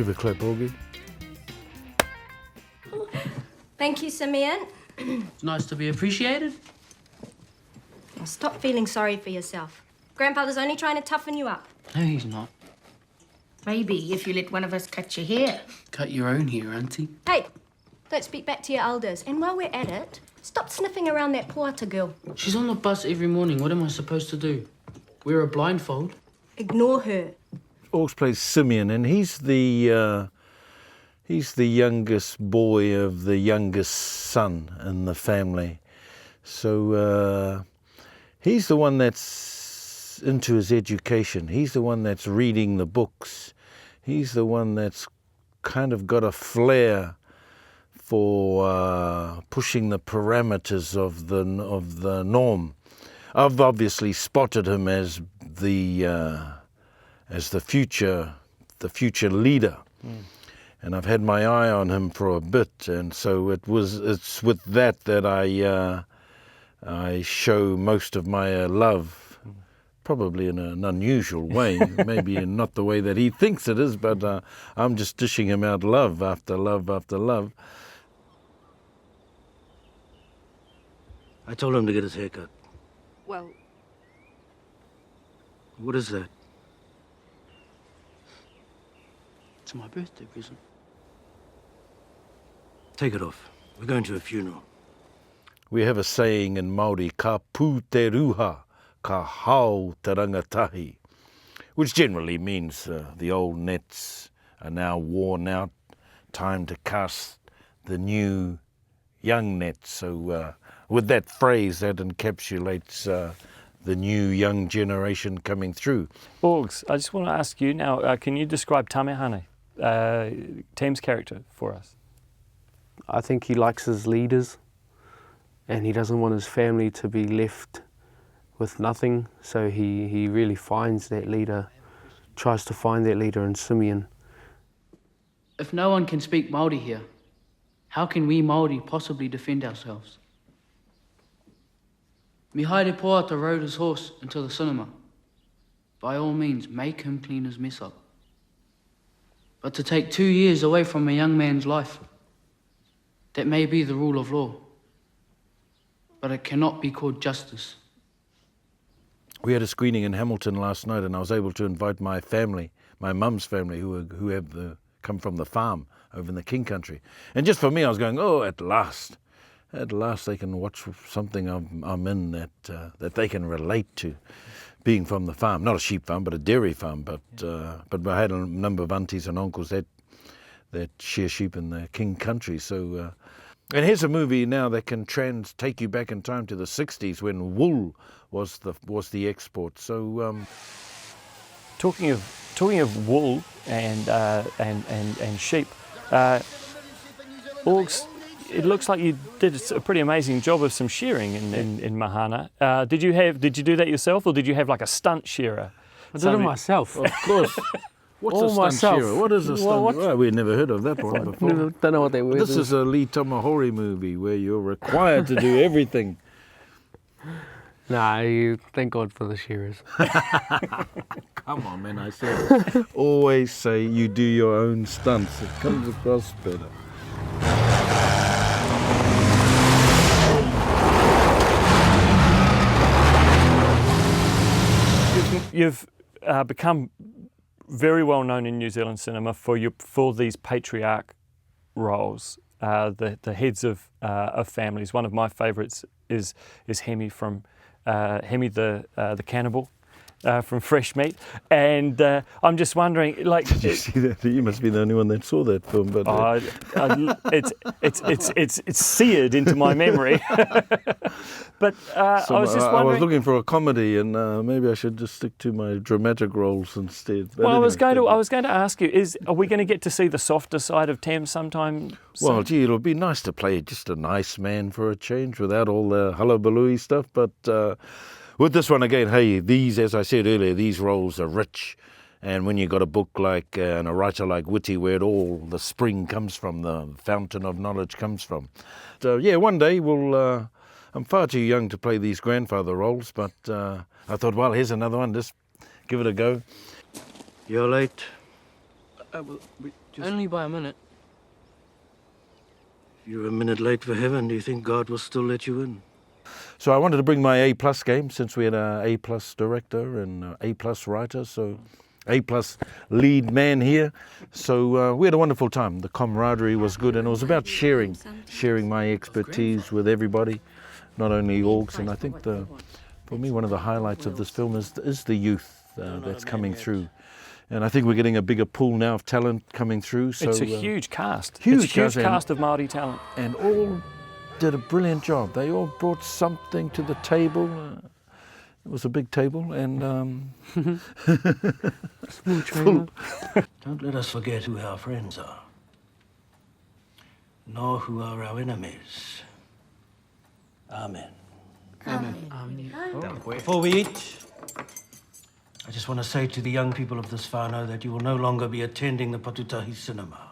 Give a clap, Augie. Thank you, Simeon. It's nice to be appreciated. Now stop feeling sorry for yourself. Grandfather's only trying to toughen you up. No, he's not. Maybe if you let one of us cut your hair. Cut your own hair, Auntie. Hey, don't speak back to your elders. And while we're at it, stop sniffing around that Akuhata girl. She's on the bus every morning. What am I supposed to do? Wear a blindfold? Ignore her. Orcs plays Simeon, and he's the youngest boy of the youngest son in the family. So he's the one that's into his education. He's the one that's reading the books. He's the one that's kind of got a flair for pushing the parameters of the norm. I've obviously spotted him as the future leader, and I've had my eye on him for a bit, and so it's with that I show most of my love, probably in an unusual way, maybe in not the way that he thinks it is, but I'm just dishing him out love after love after love. I told him to get his hair cut. Well, What is that? It's my birthday present. Take it off. We're going to a funeral. We have a saying in Māori, ka pū te ruha, ka hau te rangatahi, which generally means the old nets are now worn out, time to cast the new young nets. So with that phrase, that encapsulates the new young generation coming through. Orgs, I just want to ask you now, can you describe Mahana, Tem's character, for us? I think he likes his leaders, and he doesn't want his family to be left with nothing, so he really finds that leader, tries to find that leader in Simeon. If no one can speak Māori here, how can we Māori possibly defend ourselves? Mihaere Poata rode his horse into the cinema. By all means, make him clean his mess up. But to take 2 years away from a young man's life, that may be the rule of law, but it cannot be called justice. We had a screening in Hamilton last night, and I was able to invite my family, my mum's family, who have come from the farm over in the King Country. And just for me, I was going, oh, at last they can watch something I'm in that they can relate to, being from the farm. Not a sheep farm, but a dairy farm. But I had a number of aunties and uncles that shear sheep in the King Country. So, and here's a movie now that can take you back in time to the 60s when wool was the export. So, Talking of wool and sheep, Orgs, it looks like you did a pretty amazing job of some shearing in Mahana. Did you do that yourself, or did you have like a stunt shearer? I did it myself. of course. What's All a stunt myself. shearer? What is a stunt? Well, we'd never heard of that one before. Don't know what they were. This is a Lee Tamahori movie where you're required to do everything. Nah, thank God for the shearers. Come on, man, I said always say you do your own stunts. It comes across better. You've become very well known in New Zealand cinema for these patriarch roles, the heads of families. One of my favourites is Hemi from Hemi the cannibal from Fresh Meat, and I'm just wondering, like, did you see that? You must be the only one that saw that film, but it's seared into my memory. But I was just wondering. I was looking for a comedy, and maybe I should just stick to my dramatic roles instead. But well, anyway, I was going to ask you: are we going to get to see the softer side of Tem sometime soon? Well, gee, it'll be nice to play just a nice man for a change, without all the hullabaloo stuff. But with this one again, hey, as I said earlier, these roles are rich. And when you've got a book like, and a writer like Whitty, where the spring comes from, the fountain of knowledge comes from. So, yeah, one day I'm far too young to play these grandfather roles, but I thought, well, here's another one, just give it a go. You're late. Only by a minute. If you're a minute late for heaven, do you think God will still let you in? So I wanted to bring my A+ game, since we had a A+ director and a A+ writer, so A+ lead man here. So we had a wonderful time. The camaraderie was good, and it was about sharing my expertise with everybody, not only orcs. And I think for me, one of the highlights of this film is the youth that's coming through. And I think we're getting a bigger pool now of talent coming through. So It's a huge cast. huge It's a huge cast, cast of Māori talent. and all did a brilliant job. They all brought something to the table. It was a big table, and full. Don't let us forget who our friends are, nor who are our enemies. Amen. Before we eat, I just want to say to the young people of this whānau that you will no longer be attending the Patutahi cinema.